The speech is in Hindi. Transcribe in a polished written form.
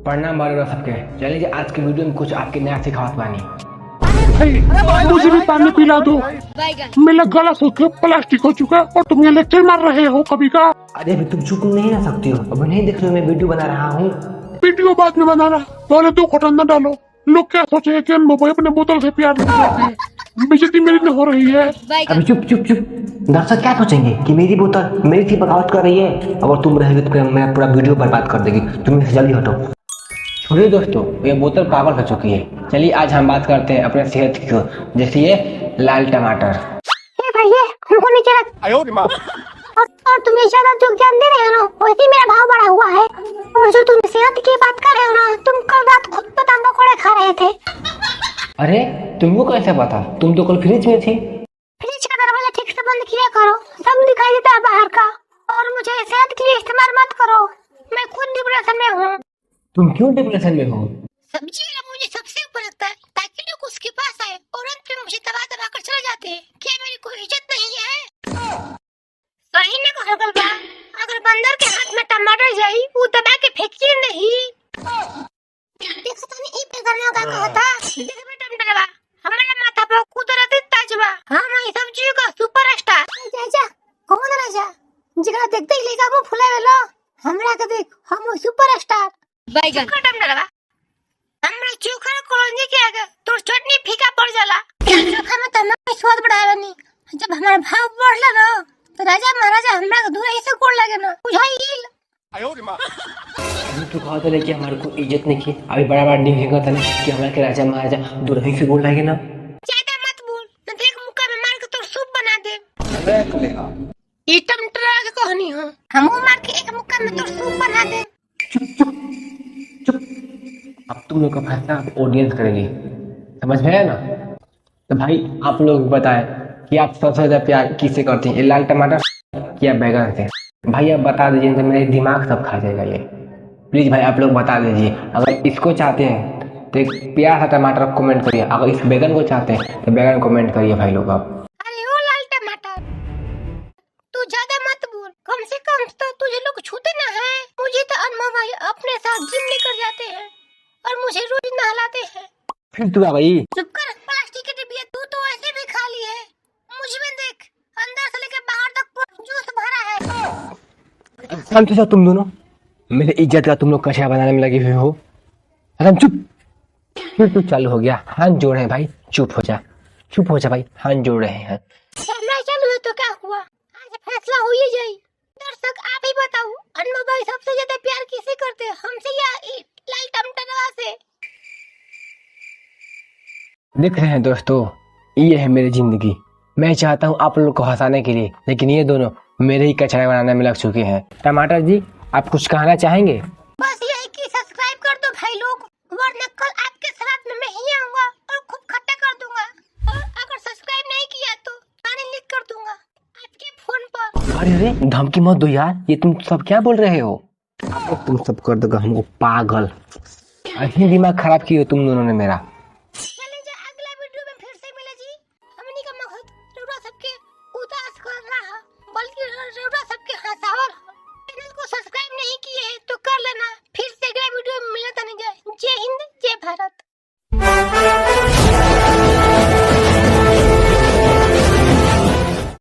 प्रणाम बारे सबके। चलिए आज के वीडियो में कुछ आपके नया सिखावत बानी। भाई मुझे भी पानी पिला दो, मेरा गला सूख प्लास्टिक हो चुका है और तुम ये लेक्चर मार रहे हो कभी का। अरे अभी तुम चुप नहीं रह सकती हो, अब नहीं देख रहे हो मैं वीडियो बना रहा हूँ। वीडियो बाद में बनाना, पहले दो घटन न डालो। लोग क्या सोचे कि भाई अपने बोतल से प्यार नहीं करते हैं। बेइज्जती मेरी न हो रही है। अभी चुप चुप चुप। दर्शक क्या सोचेंगे कि मेरी बोतल मेरी थी बगावत कर रही है। अगर तुम रहेगी तो मैं पूरा वीडियो बर्बाद कर देगी। तुम इससे जल्दी हटो। छोड़िए दोस्तों, ये बोतल पागल हो चुकी है। चलिए आज हम बात करते हैं अपने सेहत की, जैसे ये लाल टमाटर। भैया हमको नीचे रख। और तुम ज्यादा जो ज्ञान दे रहे हो ना, वैसे मेरा भाव बढ़ा हुआ है। और जो तुम सेहत की बात कर रहे हो ना, तुम कल रात खुद बादाम पकौड़े खा रहे थे। अरे तुमको कैसे पता? तुम तो कल फ्रिज में थी। फ्रिज का दरवाजा ठीक से बंद किया करो, सब दिखाई देता है बाहर का। और मुझे सेहत के लिए इस्तेमाल मत करो, मैं खुद डिप्रेशन में हूँ। तुम क्यों डिप्रेशन में हो? सब्जी वाला मुझे सबसे ऊपर रखता है ताकि लोग उसके पास आए और अंत में मुझे दबा दबा कर चले जाते हैं। क्या मेरी कोई इज्जत नहीं है? सही न कहो गलबा, अगर बंदर के हाथ में टमाटर जाई वो दबा के फेंकिए नहीं। देखो तो नहीं पे करने का कहता। देख बेटा टमाटरवा हमारा माथा पर कुदरती ताजवा, हम ई सब्जी का सुपरस्टार। जा कौन राजा जगह देखते ही लेगा वो फुलावेला। हमरा के देख हम सुपरस्टार बैगन टमाटरवा। हमरा चोखा कॉलोनी के आगे तोर चटनी फीका पड़ जाला। चोखा में तमाम स्वाद बढ़ावे नी। जब हमारा भाव बढ़ला ना तो राजा महाराजा हमरा के दूर ऐसे गोड़ लगे ना बुझाइल। तू कहा था कि हमारे को इज्जत नहीं की, अभी बड़ा बड़ा नहीं फेंका था कि हमारे के राजा महाराजा दूर ही से गोड़ लगे ना। ज्यादा मत बोल, न देख मुक्का में मार के तोर सूप बना दे। ई टमाटर के कहानी हो, हम मार के एक मुक्का में तोर सूप बना दे। चुप। अब तुम लोग का फैसला ऑडियंस करेगी, समझ में आया ना? तो भाई आप लोग बताएं कि आप सबसे ज्यादा प्यार किससे करते हैं, लाल टमाटर या बैगन से? भाई आप बता दीजिए, तो मेरा दिमाग सब खा जाएगा ये। प्लीज भाई आप लोग बता दीजिए। अगर इसको चाहते हैं तो एक प्यार सा टमाटर कमेंट करिए, अगर इस बैगन को चाहते हैं तो बैगन कमेंट करिए भाई लोग। आप अरे ओ लाल टमाटर, तू ज्यादा मत बोल, कम से कम तो तुझे लोग छूते ना है। मुझे तो अनमोल भाई अपने साथ जिम लेकर जाते हैं और मुझे रोज नहलाते हैं। फिर तू आ गई। चुप कर, प्लास्टिक के डिब्बे तू तो ऐसे भी खा ली है। मुझ में देख, अंदर से लेकर बाहर तक जूस भरा है। शांत हो जाओ तुम दोनों, मेरे इज्जत का तुम लोग कचरा बनाने में लगे हुए हो। अरे चुप। फिर तो चालू हो गया, हाथ जोड़ रहे हैं भाई। चुप हो जा भाई, हाथ जोड़ रहे हैं। कैमरा चालू है तो क्या हुआ, आज फैसला हो ही जाए। दर्शक आप ही बताओ, अनमोल भाई सबसे ज्यादा प्यार किसे करते हैं, हमसे या लाल टमाटरवा से? देख रहे हैं दोस्तों, ये है मेरी जिंदगी। मैं चाहता हूँ आप लोग को हंसाने के लिए, लेकिन ये दोनों मेरे ही कचरा बनाने में लग चुके हैं। टमाटर जी आप कुछ कहना चाहेंगे? बस यही कि सब्सक्राइब कर दो भाई लोग, वरना कल आपके साथ में मैं ही आऊंगा और खूब खट्टा कर दूंगा। और अगर सब्सक्राइब नहीं किया तो गाने लिख कर दूंगा आपके फोन पर। अरे धमकी मत दो यार, ये तुम सब क्या बोल रहे हो? तुम सब कर दोगे हमको पागल। अभी दिमाग खराब किए हो तुम दोनों ने मेरा।